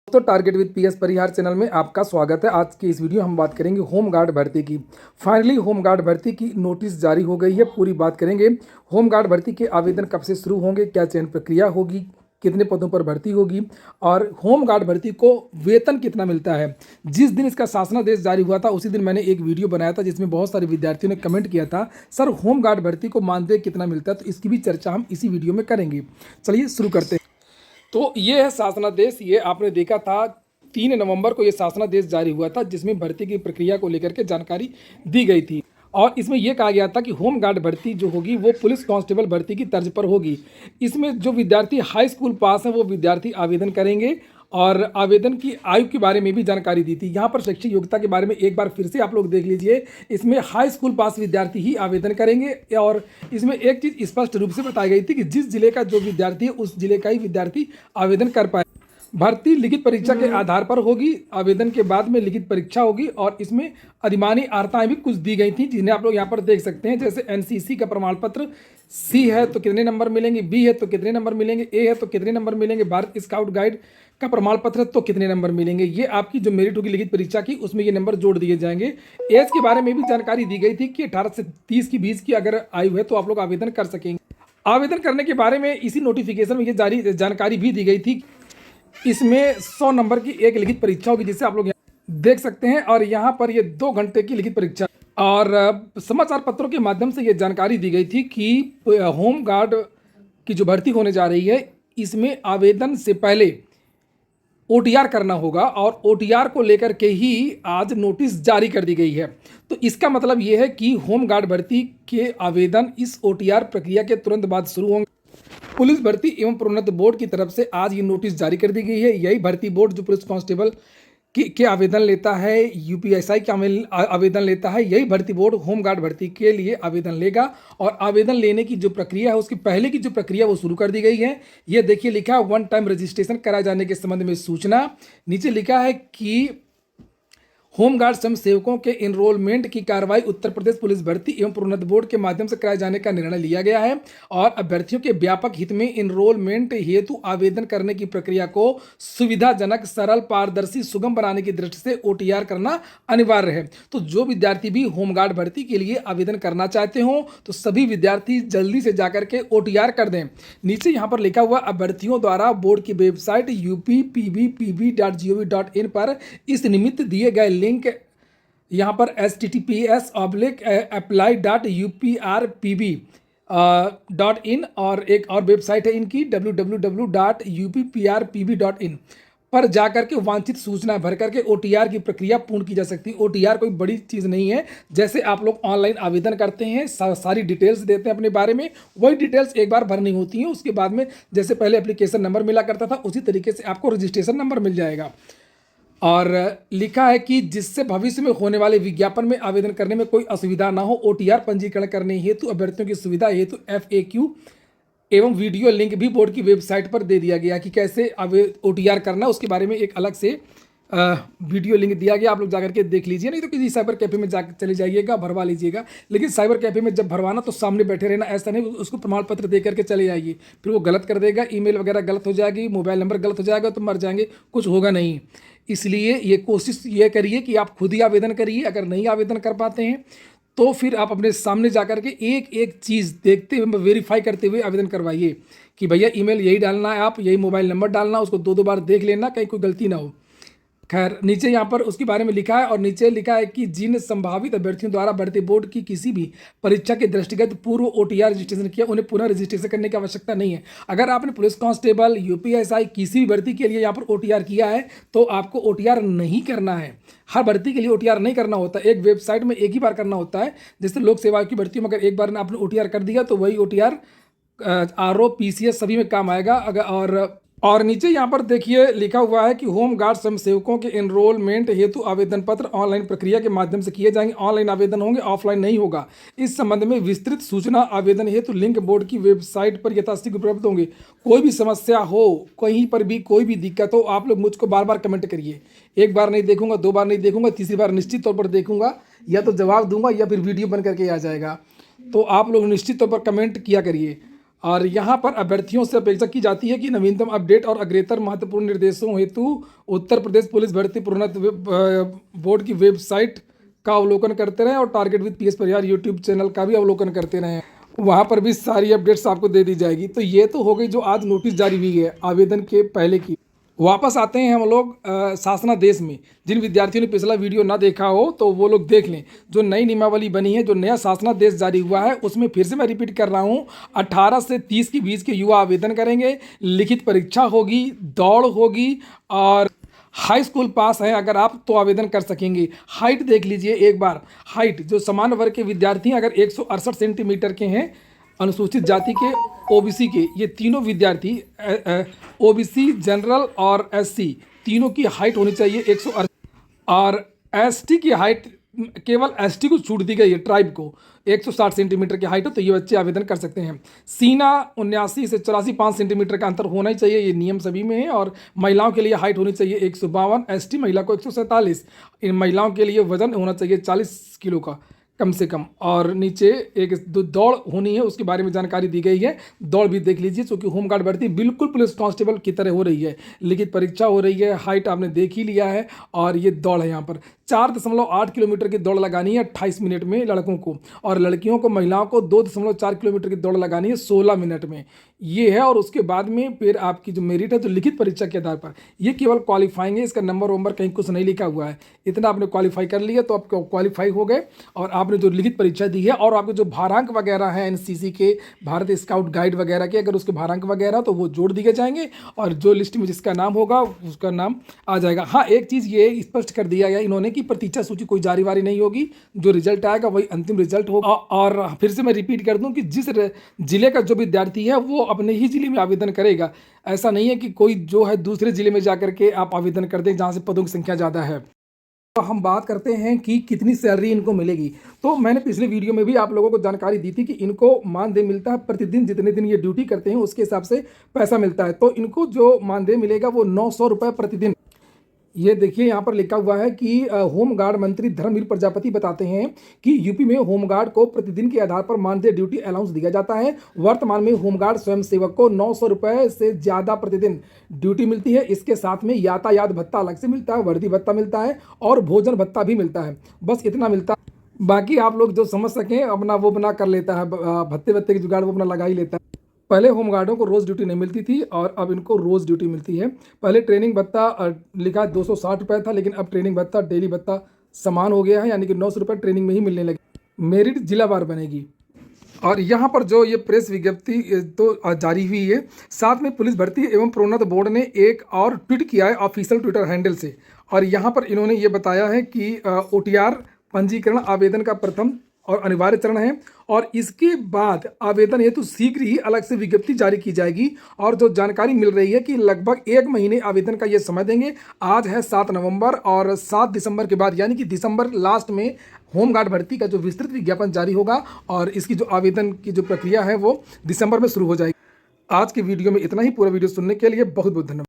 तो target with PS Parihar channel में आपका स्वागत है। आज की इस वीडियो हम बात करेंगे होम गार्ड भर्ती की। फाइनली होम गार्ड भर्ती की नोटिस जारी हो गई है। पूरी बात करेंगे। होम गार्ड भर्ती के आवेदन कब से शुरू होंगे, क्या चयन प्रक्रिया होगी, कितने पदों पर भर्ती होगी और होम गार्ड भर्ती को वेतन कितना मिलता है। जिस दिन इसका शासनादेश जारी हुआ था उसी दिन मैंने एक वीडियो बनाया था जिसमें बहुत सारे विद्यार्थियों ने कमेंट किया था, सर होम गार्ड भर्ती को मानदेय कितना मिलता है। तो इसकी भी चर्चा हम इसी वीडियो में करेंगे। चलिए शुरू करते हैं। तो ये है शासनादेश। ये आपने देखा था 3 नवंबर को ये शासनादेश जारी हुआ था जिसमें भर्ती की प्रक्रिया को लेकर के जानकारी दी गई थी और इसमें यह कहा गया था कि होम गार्ड भर्ती जो होगी वो पुलिस कांस्टेबल भर्ती की तर्ज पर होगी। इसमें जो विद्यार्थी हाई स्कूल पास हैं वो विद्यार्थी आवेदन करेंगे और आवेदन की आयु के बारे में भी जानकारी दी थी। यहाँ पर शैक्षिक योग्यता के बारे में एक बार फिर से आप लोग देख लीजिए। इसमें हाई स्कूल पास विद्यार्थी ही आवेदन करेंगे और इसमें एक चीज़ स्पष्ट रूप से बताई गई थी कि जिस जिले का जो विद्यार्थी है उस जिले का ही विद्यार्थी आवेदन कर पाए। भर्ती लिखित परीक्षा के आधार पर होगी। आवेदन के बाद में लिखित परीक्षा होगी और इसमें अधिमानी अर्हताएं भी कुछ दी गई थी जिन्हें आप लोग यहाँ पर देख सकते हैं। जैसे एनसीसी का प्रमाण पत्र, सी है तो कितने नंबर मिलेंगे, बी है तो कितने नंबर मिलेंगे, ए है तो कितने नंबर मिलेंगे, भारत स्काउट गाइड का प्रमाण पत्र तो कितने नंबर मिलेंगे। ये आपकी जो मेरिट होगी लिखित परीक्षा की उसमें ये नंबर जोड़ दिए जाएंगे। एज के बारे में भी जानकारी दी गई थी कि 18 से 30 की बीच की अगर आयु है तो आप लोग आवेदन कर सकेंगे। आवेदन करने के बारे में इसी नोटिफिकेशन में ये जारी जानकारी भी दी गई थी। इसमें 100 नंबर की एक लिखित परीक्षा होगी जिसे आप लोग देख सकते हैं और यहाँ पर ये 2 घंटे की लिखित परीक्षा और समाचार पत्रों के माध्यम से ये जानकारी दी गई थी कि होम गार्ड की जो भर्ती होने जा रही है इसमें आवेदन से पहले ओटीआर करना होगा और ओटीआर को लेकर के ही आज नोटिस जारी कर दी गई है। तो इसका मतलब ये है कि होम गार्ड भर्ती के आवेदन इस ओटीआर प्रक्रिया के तुरंत बाद शुरू होंगे। पुलिस भर्ती एवं प्रोन्नति बोर्ड की तरफ से आज ये नोटिस जारी कर दी गई है। यही भर्ती बोर्ड जो पुलिस कांस्टेबल के आवेदन लेता है, यूपीएसआई के आवेदन लेता है, यही भर्ती बोर्ड होम गार्ड भर्ती के लिए आवेदन लेगा और आवेदन लेने की जो प्रक्रिया है उसकी पहले की जो प्रक्रिया वो शुरू कर दी गई है। ये देखिए लिखा है वन टाइम रजिस्ट्रेशन कराए जाने के संबंध में सूचना। नीचे लिखा है कि होम गार्ड स्वयं सेवकों के एनरोलमेंट की कार्रवाई उत्तर प्रदेश पुलिस भर्ती एवं प्रोन्नति बोर्ड के माध्यम से कराए जाने का निर्णय लिया गया है और अभ्यर्थियों के व्यापक हित में एनरोलमेंट हेतु आवेदन करने की प्रक्रिया को सुविधाजनक, सरल, पारदर्शी, सुगम बनाने की दृष्टि से ओटीआर करना अनिवार्य है। तो जो विद्यार्थी भी होम गार्ड भर्ती के लिए आवेदन करना चाहते हो तो सभी विद्यार्थी जल्दी से जाकर के ओटीआर कर दें। नीचे यहाँ पर लिखा हुआ अभ्यर्थियों द्वारा बोर्ड की वेबसाइट uppbpb.gov.in पर इस निमित्त दिए गए लिंक यहाँ पर https://apply.uprpb.in और एक और वेबसाइट है इनकी www.upprpb.in पर जाकर के वांछित सूचना भर करके ओटीआर की प्रक्रिया पूर्ण की जा सकती है। ओटीआर कोई बड़ी चीज़ नहीं है। जैसे आप लोग ऑनलाइन आवेदन करते हैं, सारी डिटेल्स देते हैं अपने बारे में, वही डिटेल्स एक बार भरनी होती हैं। उसके बाद में जैसे पहले एप्लीकेशन नंबर मिला करता था उसी तरीके से आपको रजिस्ट्रेशन नंबर मिल जाएगा। और लिखा है कि जिससे भविष्य में होने वाले विज्ञापन में आवेदन करने में कोई असुविधा ना हो, ओटीआर पंजीकरण करने हेतु अभ्यर्थियों की सुविधा हेतु FAQ एवं वीडियो लिंक भी बोर्ड की वेबसाइट पर दे दिया गया कि कैसे ओटीआर करना, उसके बारे में एक अलग से वीडियो लिंक दिया गया। आप लोग जाकर के देख लीजिए, नहीं तो किसी साइबर कैफे में जाकर चले जाइएगा, भरवा लीजिएगा। लेकिन साइबर कैफे में जब भरवाना तो सामने बैठे रहना, ऐसा नहीं उसको प्रमाण पत्र दे करके चले जाइए, फिर वो गलत कर देगा, ईमेल वगैरह गलत हो जाएगी, मोबाइल नंबर गलत हो जाएगा तो मर जाएंगे, कुछ होगा नहीं। इसलिए ये कोशिश ये करिए कि आप खुद ही आवेदन करिए। अगर नहीं आवेदन कर पाते हैं तो फिर आप अपने सामने जाकर के एक एक चीज़ देखते हुए, वेरीफाई करते हुए आवेदन करवाइए कि भैया ईमेल यही डालना है, आप यही मोबाइल नंबर डालना, उसको 2 बार देख लेना कहीं कोई गलती ना हो। खैर नीचे यहाँ पर उसके बारे में लिखा है और नीचे लिखा है कि जिन संभावित अभ्यर्थियों द्वारा भर्ती बोर्ड की किसी भी परीक्षा के दृष्टिगत पूर्व ओटीआर रजिस्ट्रेशन किया उन्हें पुनः रजिस्ट्रेशन करने की आवश्यकता नहीं है। अगर आपने पुलिस कांस्टेबल, यूपीएसआई किसी भी भर्ती के लिए यहाँ पर ओटीआर किया है तो आपको ओटीआर नहीं करना है। हर भर्ती के लिए ओटीआर नहीं करना होता, एक वेबसाइट में एक ही बार करना होता है। जैसे लोक सेवा की भर्ती में अगर एक बार आपने ओटीआर कर दिया तो वही ओटीआर RO, PCS सभी में काम आएगा। और नीचे यहाँ पर देखिए लिखा हुआ है कि होम गार्ड स्वयं सेवकों के एनरोलमेंट हेतु आवेदन पत्र ऑनलाइन प्रक्रिया के माध्यम से किए जाएंगे। ऑनलाइन आवेदन होंगे, ऑफलाइन नहीं होगा। इस संबंध में विस्तृत सूचना आवेदन हेतु लिंक बोर्ड की वेबसाइट पर यथाशीघ्र उपलब्ध होंगे। कोई भी समस्या हो, कहीं पर भी कोई भी दिक्कत हो, आप लोग मुझको बार बार कमेंट करिए। एक बार नहीं देखूंगा, 2 बार नहीं देखूंगा, तीसरी बार निश्चित तौर पर देखूंगा, या तो जवाब दूंगा या फिर वीडियो बन करके आ जाएगा। तो आप लोग निश्चित तौर पर कमेंट किया करिए। और यहाँ पर अभ्यर्थियों से अपेक्षा की जाती है कि नवीनतम अपडेट और अग्रेतर महत्वपूर्ण निर्देशों हेतु उत्तर प्रदेश पुलिस भर्ती प्रोन्नत बोर्ड की वेबसाइट का अवलोकन करते रहें और target with PS Parihar YouTube channel का भी अवलोकन करते रहें। वहाँ पर भी सारी अपडेट्स आपको दे दी जाएगी। तो ये तो हो गई जो आज नोटिस जारी हुई है आवेदन के पहले की। वापस आते हैं हम लोग शासनादेश में। जिन विद्यार्थियों ने पिछला वीडियो ना देखा हो तो वो लोग देख लें। जो नई नियमावली बनी है, जो नया शासनादेश जारी हुआ है, उसमें फिर से मैं रिपीट कर रहा हूँ, 18 से 30 के बीच के युवा आवेदन करेंगे। लिखित परीक्षा होगी, दौड़ होगी और हाई स्कूल पास है अगर आप तो आवेदन कर सकेंगे। हाइट देख लीजिए एक बार। हाइट जो सामान्य वर्ग के विद्यार्थी अगर 168 सेंटीमीटर के हैं, अनुसूचित जाति के, ओबीसी के, ये तीनों विद्यार्थी ओबीसी, जनरल और एससी तीनों की हाइट होनी चाहिए 168 और एसटी की हाइट केवल एसटी को छूट दी गई है, ट्राइब को 160 सेंटीमीटर की हाइट हो तो ये बच्चे आवेदन कर सकते हैं। सीना 79 से 84 5 सेंटीमीटर का अंतर होना ही चाहिए, ये नियम सभी में है। और महिलाओं के लिए हाइट होनी चाहिए 152, एसटी महिला को 147। इन महिलाओं के लिए वजन होना चाहिए 40 किलो का कम से कम। और नीचे एक दौड़ होनी है, उसके बारे में जानकारी दी गई है। दौड़ भी देख लीजिए, क्योंकि होमगार्ड भर्ती बिल्कुल पुलिस कांस्टेबल की तरह हो रही है। लिखित परीक्षा हो रही है, हाइट आपने देख ही लिया है और ये दौड़ है। यहाँ पर 4.8 किलोमीटर की दौड़ लगानी है 28 मिनट में लड़कों को, और लड़कियों को, महिलाओं को 2.4 किलोमीटर की दौड़ लगानी है 16 मिनट में। ये है। और उसके बाद में फिर आपकी जो मेरिट है, जो लिखित परीक्षा के आधार पर, ये केवल क्वालिफाइंग है, इसका नंबर वंबर कहीं कुछ नहीं लिखा हुआ है। इतना आपने क्वालिफाई कर लिया तो आप क्वालिफाई हो गए। और आपने जो लिखित परीक्षा दी है और आपके जो भारांक वगैरह हैं एनसीसी के, भारत स्काउट गाइड वगैरह के, अगर उसके भारांक वगैरह तो वो जोड़ दिए जाएंगे और जो लिस्ट में जिसका नाम होगा उसका नाम आ जाएगा। हाँ, एक चीज़ ये स्पष्ट कर दिया गया इन्होंने कि प्रतीक्षा सूची कोई जारी वारी नहीं होगी, जो रिजल्ट आएगा वही अंतिम रिजल्ट होगा। और फिर से मैं रिपीट कर दूं कि जिस जिले का जो विद्यार्थी है वो अपने ही जिले में आवेदन करेगा। ऐसा नहीं है कि कोई जो है दूसरे जिले में जाकर के आप आवेदन कर दें जहाँ से पदों की संख्या ज़्यादा है। तो हम बात करते हैं कि कितनी सैलरी इनको मिलेगी। तो मैंने पिछले वीडियो में भी आप लोगों को जानकारी दी थी कि इनको मानदेय मिलता है प्रतिदिन, जितने दिन ये ड्यूटी करते हैं उसके हिसाब से पैसा मिलता है। तो इनको जो मानदेय मिलेगा वो 900 रुपये प्रतिदिन। ये देखिए यहाँ पर लिखा हुआ है कि होमगार्ड मंत्री धर्मवीर प्रजापति बताते हैं कि यूपी में होमगार्ड को प्रतिदिन के आधार पर मानदेय ड्यूटी अलाउंस दिया जाता है। वर्तमान में होमगार्ड स्वयंसेवक को 900 रुपये से ज़्यादा प्रतिदिन ड्यूटी मिलती है। इसके साथ में यातायात भत्ता अलग से मिलता है, वर्दी भत्ता मिलता है और भोजन भत्ता भी मिलता है। बस इतना मिलता है। बाकी आप लोग जो समझ सकें अपना वो बना कर लेता है, भत्ते भत्ते की जुगाड़ वो अपना लगा ही लेता है। पहले होमगार्डों को रोज़ ड्यूटी नहीं मिलती थी और अब इनको रोज़ ड्यूटी मिलती है। पहले ट्रेनिंग भत्ता लिखा 260 रुपये था, लेकिन अब ट्रेनिंग भत्ता डेली भत्ता समान हो गया है, यानी कि 900 रुपये ट्रेनिंग में ही मिलने लगे। मेरिट जिलावार बनेगी। और यहाँ पर जो ये प्रेस विज्ञप्ति तो जारी हुई है, साथ में पुलिस भर्ती एवं प्रोन्नत बोर्ड ने एक और ट्वीट किया है ऑफिशियल ट्विटर हैंडल से। और यहाँ पर इन्होंने ये बताया है कि OTR पंजीकरण आवेदन का प्रथम और अनिवार्य चरण है और इसके बाद आवेदन हेतु शीघ्र ही अलग से विज्ञप्ति जारी की जाएगी। और जो जानकारी मिल रही है कि लगभग 1 महीने आवेदन का ये समय देंगे। आज है 7 नवंबर और 7 दिसंबर के बाद यानी कि दिसंबर लास्ट में होमगार्ड भर्ती का जो विस्तृत विज्ञापन जारी होगा और इसकी जो आवेदन की जो प्रक्रिया है वो दिसंबर में शुरू हो जाएगी। आज की वीडियो में इतना ही। पूरा वीडियो सुनने के लिए बहुत बहुत धन्यवाद।